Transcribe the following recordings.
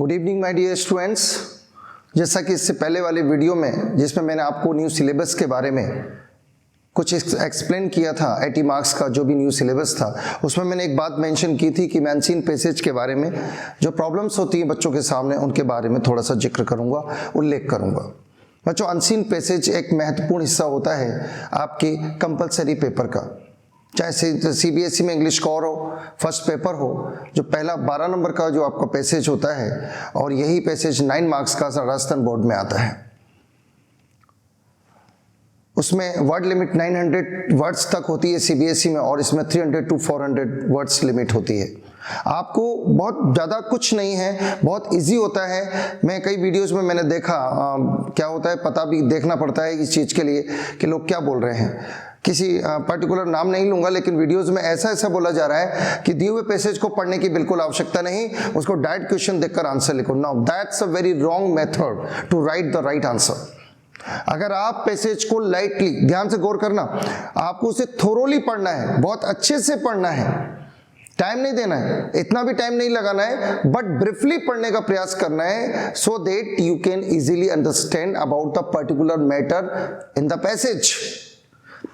Good evening my dear students. जैसा कि इससे पहले वाले वीडियो में जिसमें मैंने आपको न्यू सिलेबस के बारे में कुछ एक्सप्लेन किया था, 80 मार्क्स का जो भी न्यू सिलेबस था, उसमें मैंने एक बात मेंशन की थी कि मैं अनसीन पैसेज के बारे में जो प्रॉब्लम्स होती हैं बच्चों के सामने उनके बारे में थोड़ा सा जिक्र करूंगा, उल्लेख करूंगा। बच्चों, अनसीन पैसेज एक महत्वपूर्ण हिस्सा होता है आपके कंपलसरी पेपर का, चाहे सीबीएसई में इंग्लिश कोर हो, फर्स्ट पेपर हो, जो पहला 12 नंबर का जो आपका पैसेज होता है और यही पैसेज 9 मार्क्स का राजस्थान बोर्ड में आता है। उसमें वर्ड लिमिट 900 वर्ड्स तक होती है सीबीएसई में और इसमें 300 to 400 वर्ड्स लिमिट होती है। आपको बहुत ज़्यादा कुछ नहीं है, बहुत इजी होता है। मैं कई वीडियोस में मैंने देखा क्या होता है, पता भी देखना पड़ता है इस चीज़ के लिए कि लोग क्या बोल रहे हैं। किसी पर्टिकुलर नाम नहीं लूंगा, लेकिन वीडियोस में ऐसा बोला जा रहा है कि दिए हुए पैसेज को पढ़ने की बिल्कुल आवश्यकता नहीं, उसको डायरेक्ट क्वेश्चन देखकर आंसर लिखो। Now that's a very wrong method to write the right answer. अगर आप पैसेज को लाइटली, ध्यान से गौर करना, आपको उसे थोरोली पढ़ना है, बहुत अच्छे से पढ़ना है, टाइम नहीं देना है, इतना भी टाइम नहीं लगाना है, बट ब्रीफली पढ़ने का प्रयास करना है so that you can easily understand about the particular matter in the passage.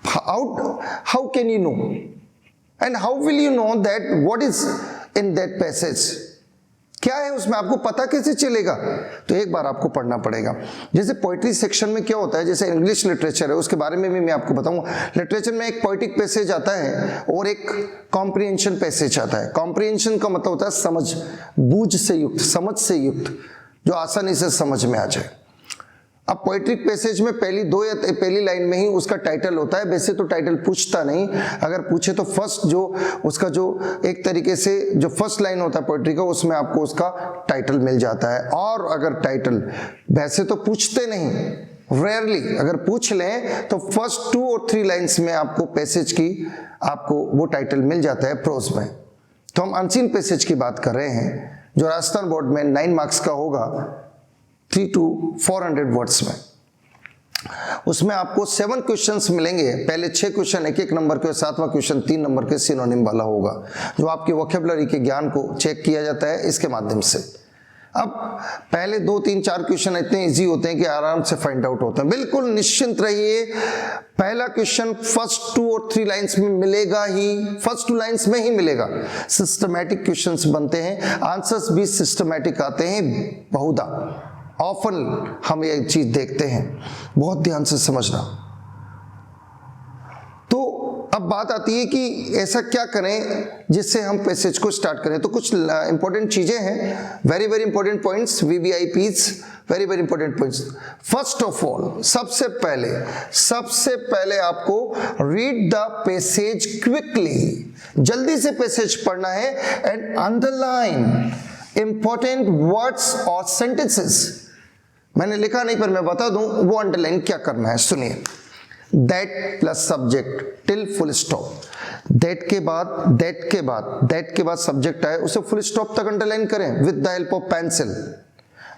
How can you know and how will you know that what is in that passage? क्या है उसमें, आपको पता कैसे चलेगा? तो एक बार आपको पढ़ना पड़ेगा। जैसे पोइट्री सेक्शन में क्या होता है, जैसे इंग्लिश लिटरेचर है उसके बारे में भी मैं आपको बताऊंगा। लिटरेचर में एक पोइटिक पैसेज आता है और एक कॉम्प्रिहेंशन पैसेज आता है। कॉम्प्रिहेंशन का मतलब होता है समझ, बूझ से युक्त, समझ से युक्त, जो आसानी से समझ में आ जाए। अब पोएट्रिक पैसेज में पहली लाइन में ही उसका टाइटल होता है। वैसे तो टाइटल पूछता नहीं, अगर पूछे तो फर्स्ट जो उसका जो एक तरीके से जो फर्स्ट लाइन होता है पोएट्री का, उसमें आपको उसका टाइटल मिल जाता है। और अगर टाइटल वैसे तो पूछते नहीं, रेयरली अगर पूछ लें तो फर्स्ट 2 और 3 लाइन्स में आपको पैसेज की आपको वो टाइटल मिल जाता है प्रोज में। तो हम अनसीन पैसेज की बात कर रहे हैं जो राजस्थान बोर्ड में 9 मार्क्स का होगा, 3 to 400 वर्ड्स में। उसमें आपको 7 क्वेश्चंस मिलेंगे। पहले 6 क्वेश्चन 1-1 नंबर के, 7वां क्वेश्चन 3 नंबर के सिनोनिम वाला होगा, जो आपकी वोकैबुलरी के ज्ञान को चेक किया जाता है इसके माध्यम से। अब पहले 2, 3, 4 क्वेश्चन इतने इजी होते हैं कि आराम से फाइंड आउट होते हैं। बिल्कुल निश्चिंत रहिए, पहला क्वेश्चन फर्स्ट 2 और 3 लाइंस में मिलेगा ही, फर्स्ट 2 लाइंस में ही मिलेगा। सिस्टमैटिक क्वेश्चंस बनते हैं, आंसर्स भी सिस्टमैटिक आते हैं बहुधा। ऑफन हम ये चीज देखते हैं, बहुत ध्यान से समझना। तो अब बात आती है कि ऐसा क्या करें जिससे हम पैसेज को स्टार्ट करें। तो कुछ इंपॉर्टेंट चीजें हैं, very very important points, VVIPs, very very important points. First of all, सबसे पहले आपको रीड द पैसेज क्विकली, जल्दी से पैसेज पढ़ना है एंड अंडरलाइन इंपॉर्टेंट वर्ड्स और सेंटेंसेस। मैंने लिखा नहीं पर मैं बता दूं वो अंडरलाइन क्या करना है, सुनिए। That plus subject till full stop. That के बाद सब्जेक्ट आए उसे फुल स्टॉप तक अंडरलाइन करें with the help of pencil.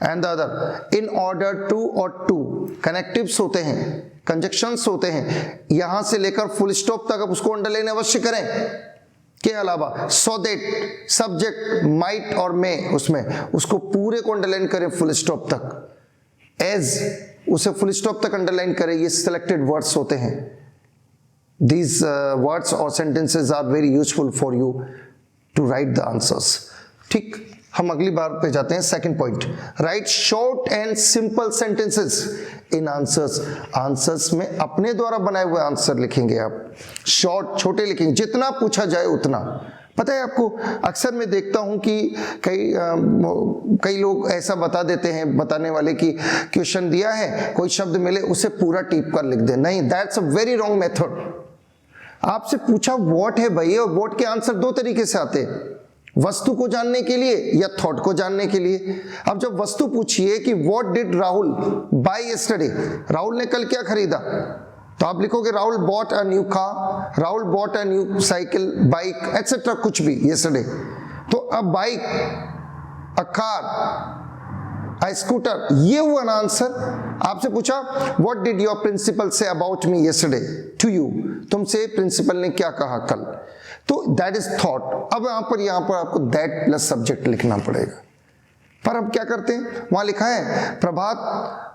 And the other, in order to और टू कनेक्टिव्स होते हैं, कंजक्शंस होते हैं, यहां से लेकर फुल स्टॉप तक आप उसको अंडरलाइन अवश्य करें। के अलावा सो दैट सब्जेक्ट माइट और मे, उसमें उसको पूरे को अंडरलाइन करें फुल स्टॉप तक। एज, उसे फुल स्टॉप तक अंडरलाइन करें। ये सिलेक्टेड वर्ड्स होते हैं। दीज वर्ड्स और sentences are very useful for you to write the answers. ठीक, हम अगली बार पे जाते हैं। Second point, write short and simple sentences in answers. Answers में अपने द्वारा बनाए हुए आंसर लिखेंगे आप, शॉर्ट, छोटे लिखेंगे, जितना पूछा जाए उतना। पता है आपको, अक्सर मैं देखता हूं कि कई लोग ऐसा बता देते हैं, बताने वाले कि क्वेश्चन दिया है, कोई शब्द मिले उसे पूरा टीप कर लिख दे। नहीं, that's a very wrong method. आपसे पूछा व्हाट है भाई, और व्हाट के आंसर 2 तरीके से आते हैं, वस्तु को जानने के लिए या थॉट को जानने के लिए। अब जब वस्तु पूछिए कि what did Rahul buy yesterday, Rahul ने कल क्या खरीदा, तो आप लिखोगे Rahul bought a new car, Rahul bought a new cycle, bike, etcetera, कुछ भी यस्टरडे। तो अब bike, a car, a scooter, ये हुआ ना आंसर। आपसे पूछा what did your principal say about me yesterday to you, तुमसे प्रिंसिपल ने क्या कहा कल, तो दैट इज थॉट। अब यहां पर आपको दैट प्लस सब्जेक्ट लिखना पड़ेगा। पर अब क्या करते हैं, वहां लिखा है प्रभात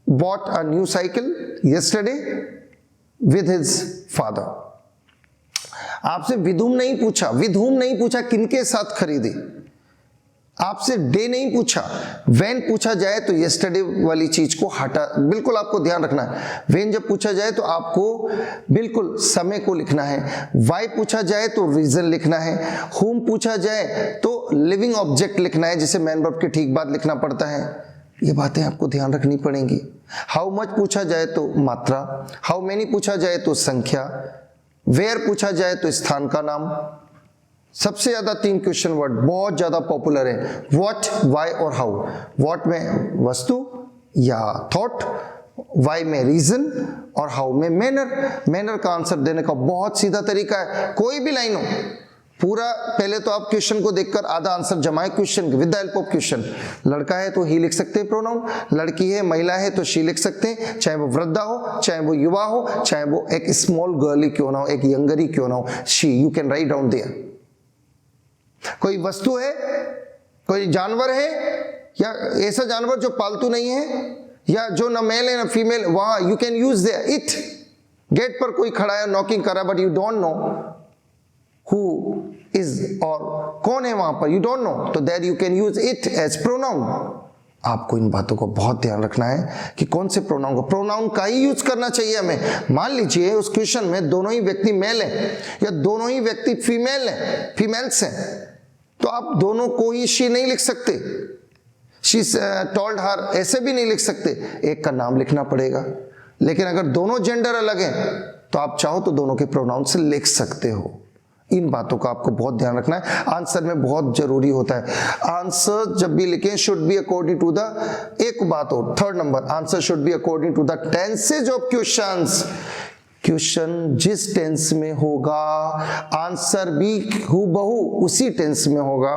bought a new cycle yesterday with his father. आपसे विधुम नहीं पूछा, विधुम नहीं पूछा, किनके साथ खरीदी, आपसे डे नहीं पूछा, व्हेन पूछा जाए तो yesterday वाली चीज को हटा, बिल्कुल आपको ध्यान रखना है। व्हेन जब पूछा जाए तो आपको बिल्कुल समय को लिखना है, वाई पूछा जाए तो रीजन लिखना है, whom पूछा जाए तो लिविंग ऑब्जेक्ट लिखना है, जिसे मैन वर्ब के ठीक बाद लिखना पड़ता है। ये बातें आपको ध्यान रखनी पड़ेंगी। हाउ मच पूछा जाए तो मात्रा, हाउ मेनी पूछा जाए तो संख्या, वेयर पूछा जाए तो स्थान का नाम। सबसे ज्यादा 3 क्वेश्चन वर्ड बहुत ज्यादा पॉपुलर है, व्हाट, वाई और हाउ। व्हाट में वस्तु या थॉट, वाई में रीजन और हाउ में मैनर। मैनर का आंसर देने का बहुत सीधा तरीका है, कोई भी लाइन हो पूरा, पहले तो आप क्वेश्चन को देखकर आधा आंसर जमाए question with the help of question. लड़का है तो ही लिख सकते हैं प्रोनाउन, लड़की है महिला है तो शी लिख सकते हैं, चाहे वो वृद्धा हो, चाहे वो युवा हो, चाहे वो एक स्मॉल गर्ल ही क्यों ना हो, एक यंगर ही क्यों ना हो, she, you can write down there. कोई वस्तु है, कोई जानवर है, या ऐसा जानवर जो पालतू नहीं है या जो न मेल है ना फीमेल, वहां you can use there it. Gate पर कोई खड़ा है, नॉकिंग कर रहा है, but you don't know who is और कौन है वहां पर, you don't know, तो there you can use it as pronoun। आपको इन बातों को बहुत ध्यान रखना है कि कौन से प्रोनाउन का ही यूज करना चाहिए हमें। मान लीजिए उस क्वेश्चन में दोनों ही व्यक्ति मेल हैं या दोनों ही व्यक्ति फीमेल्स हैं, तो आप दोनों को ही शी नहीं लिख सकते, शी टोल्ड हर ऐसे भी नहीं लिख सकते, एक का नाम लिखना पड़ेगा। लेकिन अगर दोनों जेंडर अलग हैं तो आप चाहो तो दोनों के प्रोनाउन से लिख सकते हो। इन बातों का आपको बहुत ध्यान रखना है, आंसर में बहुत जरूरी होता है। आंसर जब भी लिखें should be according to the, एक बात हो, 3rd नंबर, answer should be according to the tenses of questions. Question जिस टेंस में होगा आंसर भी हूबहू उसी टेंस में होगा।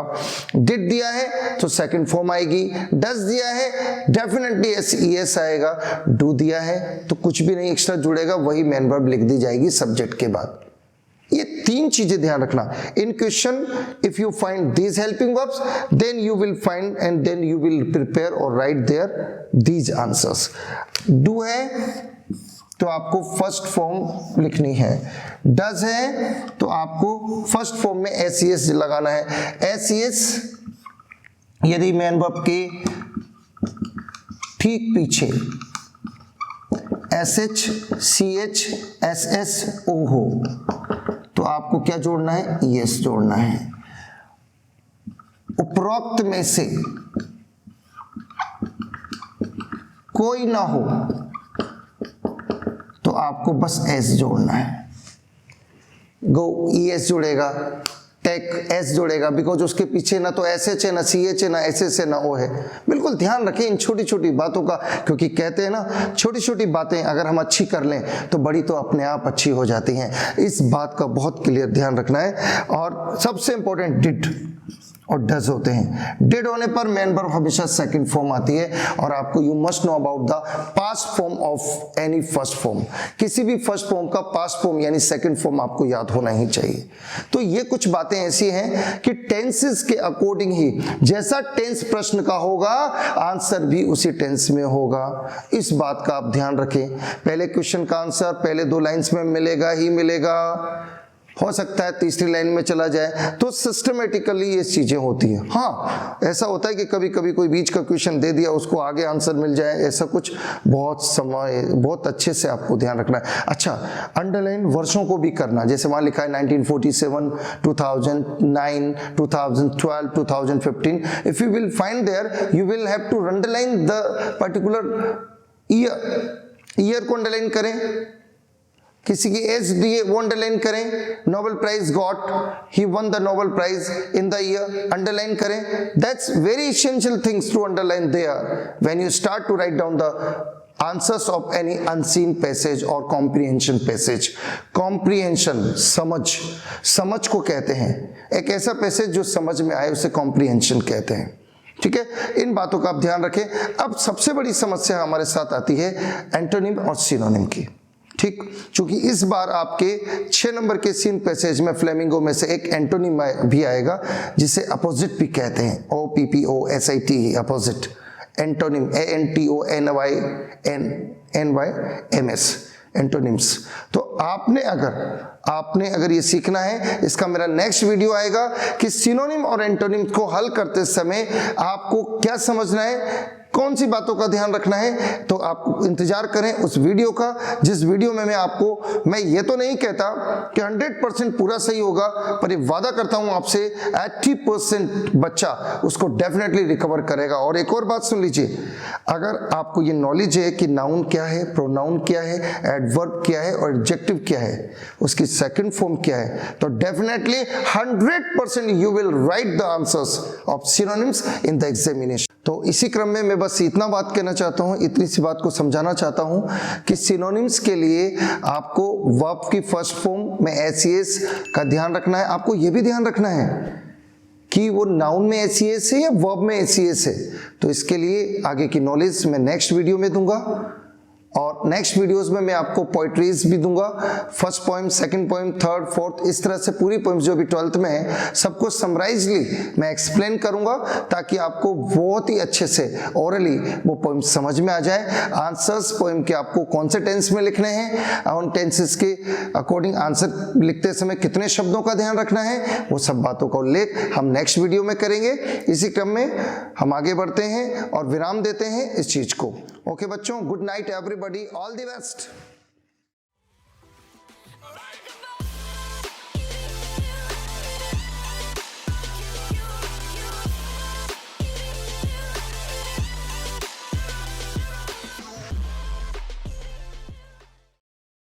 डिड दिया है तो सेकंड फॉर्म आएगी, डज दिया है डेफिनेटली एस आएगा, डू दिया है तो कुछ भी नहीं एक्स्ट्रा जुड़ेगा, वही मेन वर्ब लिख दी जाएगी सब्जेक्ट के बाद। ये 3 चीजें ध्यान रखना। इन question if you find these helping verbs then you will find and then you will prepare और राइट देयर दीज आंसर्स। डू है तो आपको फर्स्ट फॉर्म लिखनी है, डज है तो आपको फर्स्ट फॉर्म में एस लगाना है। एस यदि मेन वर्ब के ठीक पीछे SH CH SS O हो तो आपको क्या जोड़ना है, ES जोड़ना है। उपरोक्त में से कोई ना हो तो आपको बस S जोड़ना है। गो ES जुड़ेगा, टेक S जोड़ेगा, बिकॉज उसके पीछे ना तो SH है, ना CH है, ना SS है, ना O है। बिल्कुल ध्यान रखें इन छोटी छोटी बातों का, क्योंकि कहते हैं ना छोटी छोटी बातें अगर हम अच्छी कर लें तो बड़ी तो अपने आप अच्छी हो जाती हैं। इस बात का बहुत क्लियर ध्यान रखना है। और सबसे इंपॉर्टेंट डिड और डज होते हैं। डिड होने पर मेन वर्ब हमेशा सेकंड फॉर्म आती है और आपको you must know about the past form of any first form. किसी भी फर्स्ट फॉर्म का पास्ट फॉर्म यानी सेकंड फॉर्म आपको याद होना ही चाहिए। तो ये कुछ बातें ऐसी हैं कि टेंसेस के अकॉर्डिंग ही जैसा टेंस प्रश्न का होगा आंसर भी उसी टेंस में होगा। इस बात का आप ध्यान रखें। पहले क्वेश्चन का आंसर पहले 2 लाइंस में मिलेगा ही मिलेगा, हो सकता है तीसरी लाइन में चला जाए, तो सिस्टमेटिकली ये चीजें होती हैं। हाँ ऐसा होता है कि कभी कभी कोई बीच का क्वेश्चन दे दिया उसको आगे आंसर मिल जाए, ऐसा कुछ बहुत समय बहुत अच्छे से आपको ध्यान रखना है। अच्छा, अंडरलाइन वर्षों को भी करना, जैसे वहां लिखा है 1947, 2009, 2012, 2015। If you will find there you will have to underline the particular year को अंडरलाइन करें, किसी की एज दिए वो अंडरलाइन करें, Nobel prize got, he won the Nobel prize in the year, underline करें। That's very essential things to underline there when you start to write down the answers of any unseen passage और comprehension passage. Comprehension समझ को कहते हैं, एक ऐसा passage जो समझ में आए उसे कॉम्प्रिहेंशन कहते हैं। ठीक है, इन बातों का आप ध्यान रखें। अब सबसे बड़ी समस्या हमारे साथ आती है एंटोनिम और सिनोनिम की। ठीक, क्योंकि इस बार आपके 6 नंबर के सीन पैसेज में फ्लेमिंगो में से एक एंटोनिम भी आएगा जिसे अपोजिट भी कहते हैं, OPPOSIT, opposite, antonym, ANTONYMS, antonyms. तो आपने अगर ये सीखना है, इसका मेरा नेक्स्ट वीडियो आएगा कि सिनोनिम और एंटोनिम को हल करते समय आपको क्या समझना है, कौन सी बातों का ध्यान रखना है। तो आप इंतजार करें उस वीडियो का, जिस वीडियो में मैं ये तो नहीं कहता कि 100% पूरा सही होगा, पर ये वादा करता हूं आपसे 80% बच्चा उसको डेफिनेटली रिकवर करेगा। और एक और बात सुन लीजिए, अगर आपको ये नॉलेज है कि नाउन क्या है, प्रोनाउन क्या है, एडवर्ब क्या है और एडजेक्टिव क्या है, उसकी सेकंड फॉर्म क्या है, तो definitely 100% you will write the answers of synonyms in the examination. तो इसी क्रम में मैं बस इतना बात कहना चाहता हूँ, इतनी सी बात को समझाना चाहता हूँ कि सिनोनिम्स के लिए आपको वर्ब की फर्स्ट फॉर्म में एस का ध्यान रखना है। आपको यह भी ध्यान रखना है कि वो नाउन में एस है या वर्ब में एस है। तो इसके लिए आगे की नॉलेज मैं नेक्स्ट वीडियो में दूंगा, और नेक्स्ट वीडियोस में मैं आपको पोइट्रीज भी दूंगा, first poem, second poem, third, fourth, इस तरह से पूरी पोएम्स जो भी 12th में है सबको समराइजली मैं एक्सप्लेन करूंगा, ताकि आपको बहुत ही अच्छे से ओरली वो पोएम समझ में आ जाए। आंसर्स पोएम के आपको कौन से टेंस में लिखने हैं, उन टेंसेस के अकॉर्डिंग आंसर लिखते समय कितने शब्दों का ध्यान रखना है, वो सब बातों का उल्लेख हम नेक्स्ट वीडियो में करेंगे। इसी क्रम में हम आगे बढ़ते हैं और विराम देते हैं इस चीज को। ओके बच्चों, good night everybody, all the best.